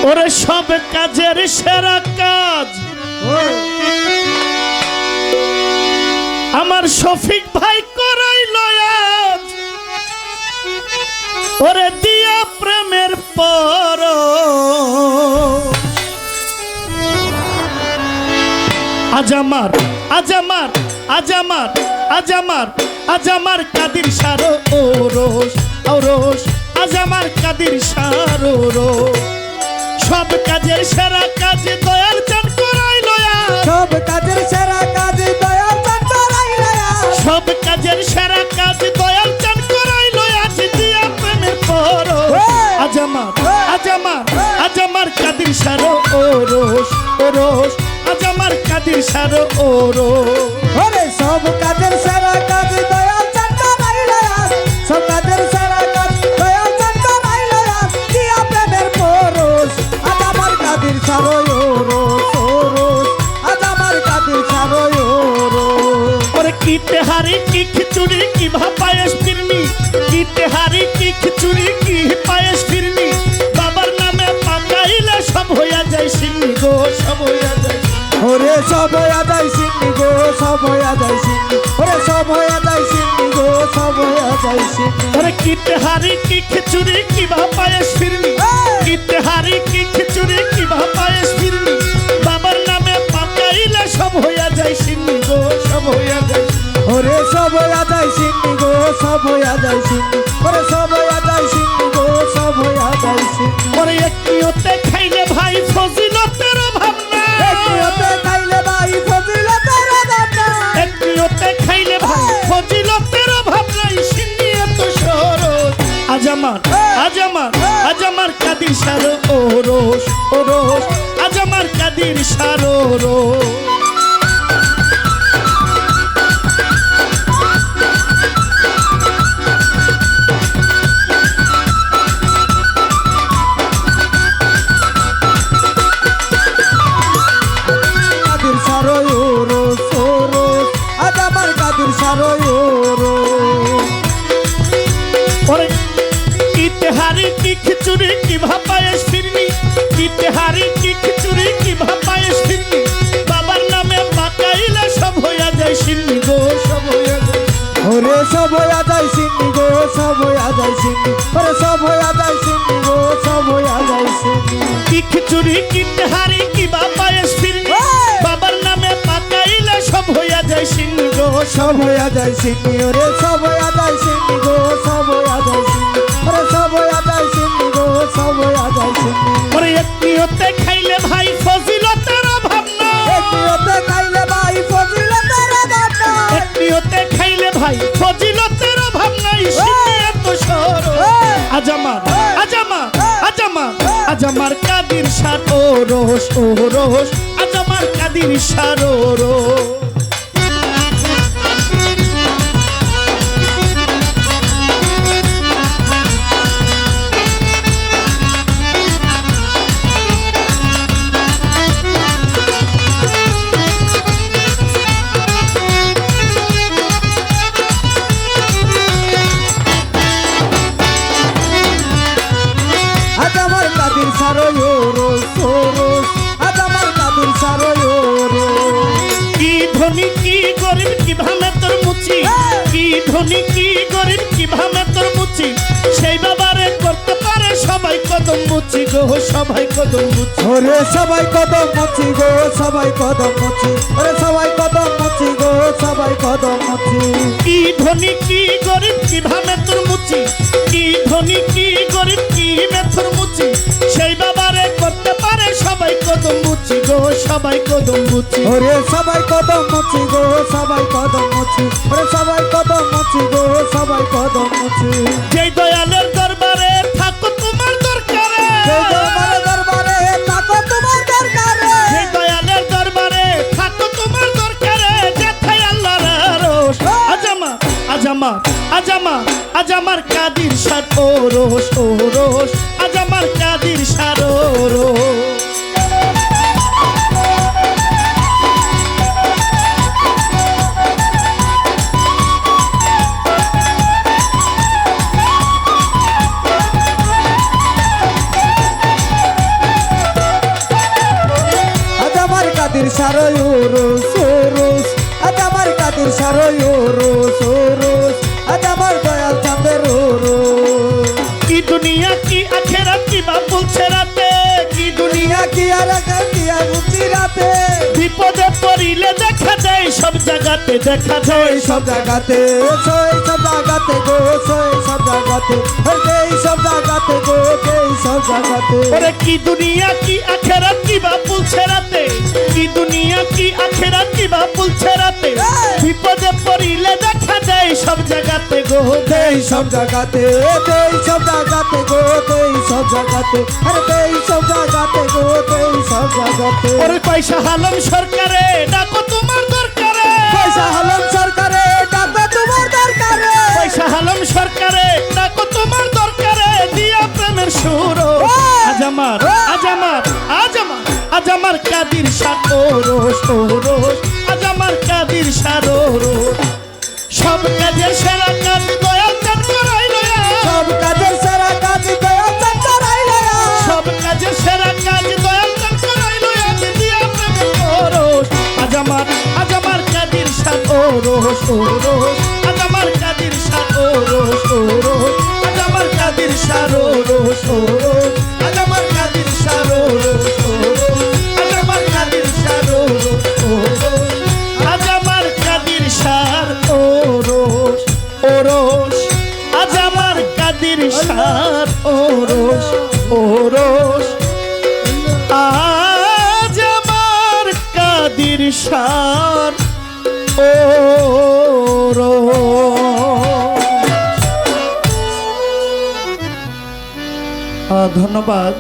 ওরে সব কাজের সেরা কাজ আমার শফিক ভাই করাইল আজ। ওরে দিয়া প্রেমের পর আজ আমার আজ আমার আজ আমার আজ আমার আজ আমার কাদির সারো ওরস ওরস আজ আমার কাদির সারো সব কাজের সেরা কাজ দয়াল চান করাইল সব কাজের সেরা কাজ দয়াল চান করাইল সব কাজের সেরা কাজ দয়াল চান করাইল আজ দিয়া প্রেমের পর আজ আমার আজ আমার আজ আমার কাদির সারো ওরস ওরস আজ আমার কাদির সারো ওরস ওরে সব কাজের সেরা কাজ দয়াল চান করাইল সব কাজের সেরা কাজ দয়াল চান করাইল দিয়া প্রেমের পরশ আজ আমার কাদির সারো ওরস ওরস আজ আমার কাদির সারো ওরস ওরে কি তেহারি কি খিচুড়ি কি পায়েস ফিরনি কি তেহারি কি খিচুড়ি কি পায়েস ফিরনি বাবার নামে পাকাইলে সব হইয়া যায় সিন্নি গো সব হইয়া যায় ওরে সব হইয়া যায় সিন্নি গো সব হইয়া যায় সিন্নি ওরে সব হইয়া যায় সিন্নি গো সব হইয়া যায় সিন্নি ওরে কি তেহারি কি খিচুড়ি কি পায়েস ফিরনি কি তেহারি কি খিচুড়ি কি পায়েস ফিরনি বাবার নামে পাকাইলে সব হইয়া যায় সিন্নি গো সব হইয়া যায় ওরে সব হইয়া যায় সিন্নি গো সব হইয়া যায় সিন্নি ওরে সব হইয়া যায় সিন্নি গো সব হইয়া যায় সিন্নি ওরে একনিয়তে খাইলে ভাই ফজিলতের অভাব নাই একনিয়তে খাইলে ভাই ফজিলতের অভাব নাই একনিয়তে খাইলে ভাই ফজিলতের অভাব নাই সিন্নি এত সরস আজ আমার আজ আমার আজ আমার কাদির সারো ওরস ওরস আজ আমার কাদির সারো ওরস কাদির সারো ওরস ওরস আজ আমার কাদির সারো ওরস ওরে কি তেহারি কি খিচুড়ি কি পায়েস ফিরনি কি তেহারি কি খিচুড়ি কি পায়েস ফিরনি বাবার নামে পাকাইলে সব হইয়া যায় সিন্নি গো সব হইয়া যায় ওরে সব হইয়া যায় সিন্নি গো সব হইয়া যায় সিন্নি ওরে সব হইয়া যায় সিন্নি গো সব হইয়া যায় সিন্নি কি খিচুড়ি কি তেহারি কি পায়েস ফিরনি বাবার নামে পাকাইলে সব হইয়া যায় সিন্নি গো সব হইয়া যায় সিন্নি ওরে সব হইয়া যায় সিন্নি গো সব হইয়া যায় সিন্নি ওরে সব হইয়া যায় সিন্নি গো সব হইয়া যায় সিন্নি ওরে একনিয়তে খাইলে ভাই ফজিলতের অভাব নাই একনিয়তে খাইলে ভাই ফজিলতের অভাব নাই একনিয়তে খাইলে ভাই ফজিলতের অভাব নাই সিন্নি এত সরস আজ আমার আজ আমার আজ আমার আজ আমার কাদির সারো ওরস ওরস আজ আমার কাদির সারো ওরস আজ আমার কাদির সারো ওরস ওরস আজ আমার কাদির সারো ওরস কি ধনী কি গরিব কি ভামে তোর মুচি কি ধনী কি গরিব কি ভামে তোর মুচি সেই বাবারে করতে পারে সবাই কদম মুচি গো সবাই কদম মুচি ওরে সবাই কদম মুচি গো সবাই কদম মুচি ওরে সবাই কদম মুচি গো সবাই কদম মুচি কি ধনী কি গরিব কি ভামে তোর মুচি কি ধনী কি গরিব কি মেথর মুচি সেই বাবারে করতে পারে সবাই কদম মুচি গো সবাই কদম মুচি ওরে সবাই কদম মুচি গো সবাই কদম মুচি ওরে সবাই কদম মুচি গো সবাই কদম মুচি যেই দয়ালের দরবারে থাকো তোমার দরকারে সেই দরবারে দরবারে থাকো তোমার দরকারে সেই দয়ালের দরবারে থাকো তোমার দরকারে যেথায় আল্লাহর আরশ আজ আমার আজ আমার আজ আমার আজ আমার কাদির সার ওরস ওরস আজ আমার কাদির সার ওরস কাদের সারই ওরস ওরস আজ আমার কাদের সারই ওরস ওরস আজ আমার দয়াল চাঁদের ওরস কি দুনিয়া কি আখেরাত কি বা বলছে রাতে কি দুনিয়া দুনিয়া কি আর আকার কি আর মুক্তি রাতে বিপদে পড়িলে দেখা যায় সব জায়গাতে দেখা যায় এই সব জায়গাতে এই সব জায়গাতে গো এই সব জায়গাতে এই সব জায়গাতে গো এই সব জায়গাতে ওরে কি দুনিয়া কি আখেরাত কি বা বলছে রাতে কি দুনিয়া কি আখেরাত কি বা বলছে রাতে বিপদে পড়িলে দেখা যায় সব জায়গাতে গো এই সব জায়গাতে এই সব জায়গাতে গো এই সব জায়গাতে আরে এই সব জায়গাতে গো এই সব জায়গাতে ওরে পয়সা হালম সরকারে ডাকো তোমার দরকারে পয়সা হলম সরকারে ডাকবে তোমার দরকারে পয়সা হালম সরকারে ডাকো তোমার দরকারে দিয়া প্রেমের সুর আজ আমার আজ আমার আজ আমার আজ আমার কাদির সারোরস ওরস আজ আমার কাদির সারোরস সব কাজের সেরা কাজ দয়াল চাঁদ করাইল সব কাজের সারা কাজ দয়াল চাঁদ করাইল সব কাজের সেরা কাজ দয়াল চাঁদ করাইল দিয়া প্রেমের ওরস আজ আমার কাদির সারোরস ওরস আজ আমার কাদির সারোরস ওরস আজ আমার কাদির সারোরস ওরস আজ আমার কাদির সারোরস ওরস আজ আমার কাদির সারোরস ওরস আজ আমার কাদির সার ওরস ওরস আজ আমার কাদির সার ওরস ওরস আজ আমার কাদির সার ওরস ধন্যবাদ।